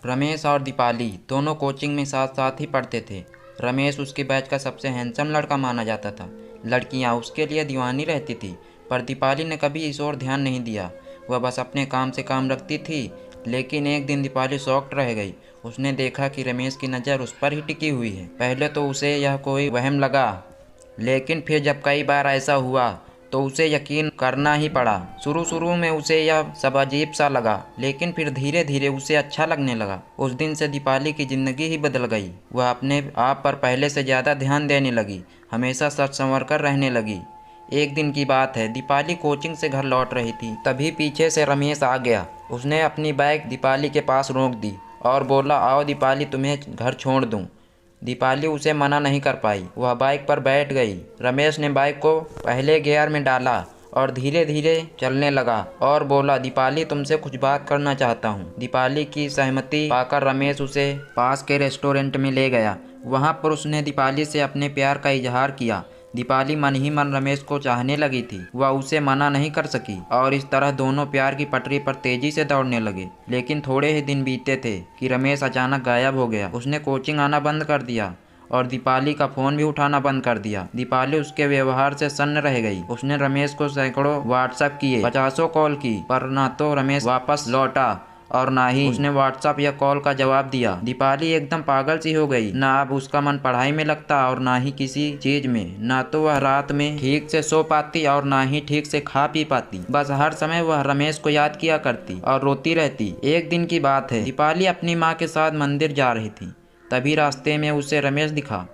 रमेश और दीपाली दोनों कोचिंग में साथ साथ ही पढ़ते थे। रमेश उसके बैच का सबसे हैंडसम लड़का माना जाता था। लड़कियां उसके लिए दीवानी रहती थी, पर दीपाली ने कभी इस ओर ध्यान नहीं दिया। वह बस अपने काम से काम रखती थी। लेकिन एक दिन दीपाली शॉक्ड रह गई। उसने देखा कि रमेश की नज़र उस पर ही टिकी हुई है। पहले तो उसे यह कोई वहम लगा, लेकिन फिर जब कई बार ऐसा हुआ तो उसे यकीन करना ही पड़ा। शुरू में उसे यह सब अजीब सा लगा, लेकिन फिर धीरे धीरे उसे अच्छा लगने लगा। उस दिन से दीपाली की ज़िंदगी ही बदल गई। वह अपने आप पर पहले से ज़्यादा ध्यान देने लगी, हमेशा सच संवर कर रहने लगी। एक दिन की बात है, दीपाली कोचिंग से घर लौट रही थी, तभी पीछे से रमेश आ गया। उसने अपनी बाइक दीपाली के पास रोक दी और बोला, आओ दीपाली, तुम्हें घर छोड़ दूँ। दीपाली उसे मना नहीं कर पाई। वह बाइक पर बैठ गई। रमेश ने बाइक को पहले गियर में डाला और धीरे धीरे चलने लगा और बोला, दीपाली, तुमसे कुछ बात करना चाहता हूँ। दीपाली की सहमति पाकर रमेश उसे पास के रेस्टोरेंट में ले गया। वहाँ पर उसने दीपाली से अपने प्यार का इजहार किया। दीपाली मन ही मन रमेश को चाहने लगी थी। वह उसे मना नहीं कर सकी और इस तरह दोनों प्यार की पटरी पर तेजी से दौड़ने लगे। लेकिन थोड़े ही दिन बीते थे कि रमेश अचानक गायब हो गया। उसने कोचिंग आना बंद कर दिया और दीपाली का फ़ोन भी उठाना बंद कर दिया। दीपाली उसके व्यवहार से सन्न रह गई। उसने रमेश को सैकड़ों व्हाट्सएप किए, 50 कॉल की, पर ना तो रमेश वापस लौटा और ना ही उसने व्हाट्सएप या कॉल का जवाब दिया। दीपाली एकदम पागल सी हो गई। ना अब उसका मन पढ़ाई में लगता और ना ही किसी चीज में। ना तो वह रात में ठीक से सो पाती और ना ही ठीक से खा पी पाती। बस हर समय वह रमेश को याद किया करती और रोती रहती। एक दिन की बात है, दीपाली अपनी माँ के साथ मंदिर जा रही थी। तभी रास्ते में उसे रमेश दिखा।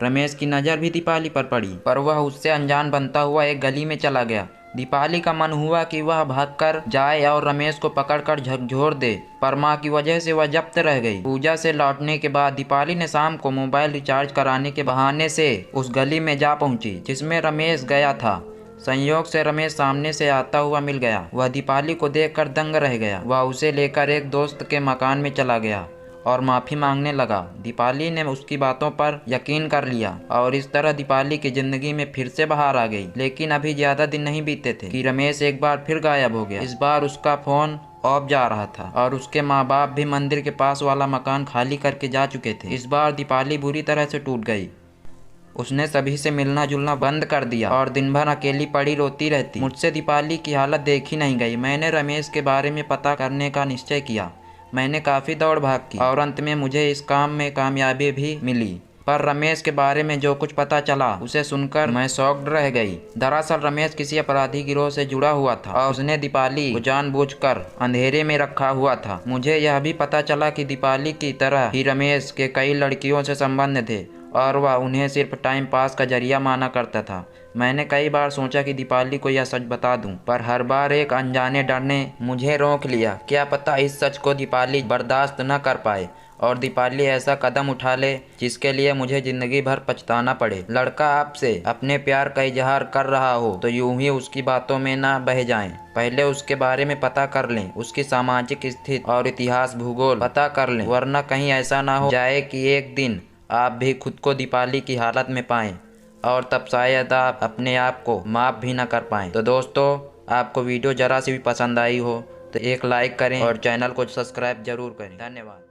रमेश की नज़र भी दीपाली पर पड़ी, पर वह उससे अनजान बनता हुआ एक गली में चला गया। दीपाली का मन हुआ कि वह भागकर जाए और रमेश को पकड़कर झकझोर दे, पर माँ की वजह से वह जब्त रह गई। पूजा से लौटने के बाद दीपाली ने शाम को मोबाइल रिचार्ज कराने के बहाने से उस गली में जा पहुंची जिसमें रमेश गया था। संयोग से रमेश सामने से आता हुआ मिल गया। वह दीपाली को देखकर दंग रह गया। वह उसे लेकर एक दोस्त के मकान में चला गया और माफ़ी मांगने लगा। दीपाली ने उसकी बातों पर यकीन कर लिया और इस तरह दीपाली की ज़िंदगी में फिर से बहार आ गई। लेकिन अभी ज़्यादा दिन नहीं बीते थे कि रमेश एक बार फिर गायब हो गया। इस बार उसका फ़ोन ऑफ जा रहा था और उसके माँ बाप भी मंदिर के पास वाला मकान खाली करके जा चुके थे। इस बार दीपाली बुरी तरह से टूट गई। उसने सभी से मिलना जुलना बंद कर दिया और दिन भर अकेली पड़ी रोती रहती। मुझसे दीपाली की हालत देखी नहीं गई। मैंने रमेश के बारे में पता करने का निश्चय किया। मैंने काफ़ी दौड़ भाग की और अंत में मुझे इस काम में कामयाबी भी मिली। पर रमेश के बारे में जो कुछ पता चला उसे सुनकर मैं शॉक्ड रह गई। दरअसल रमेश किसी अपराधी गिरोह से जुड़ा हुआ था और उसने दीपाली को जानबूझकर अंधेरे में रखा हुआ था। मुझे यह भी पता चला कि दीपाली की तरह ही रमेश के कई लड़कियों से संबंध थे और वह उन्हें सिर्फ टाइम पास का जरिया माना करता था। मैंने कई बार सोचा कि दीपाली को यह सच बता दूं, पर हर बार एक अनजाने डर ने मुझे रोक लिया। क्या पता इस सच को दीपाली बर्दाश्त न कर पाए और दीपाली ऐसा कदम उठा ले जिसके लिए मुझे जिंदगी भर पछताना पड़े। लड़का आपसे अपने प्यार का इजहार कर रहा हो तो यूं ही उसकी बातों में ना बह जाएं। पहले उसके बारे में पता कर लें, उसकी सामाजिक स्थिति और इतिहास भूगोल पता कर लें, वरना कहीं ऐसा ना हो जाए कि एक दिन आप भी खुद को दीपाली की हालत में पाएं और तब शायद आप अपने आप को माफ़ भी ना कर पाएं। तो दोस्तों, आपको वीडियो ज़रा सी भी पसंद आई हो तो एक लाइक करें और चैनल को सब्सक्राइब जरूर करें। धन्यवाद।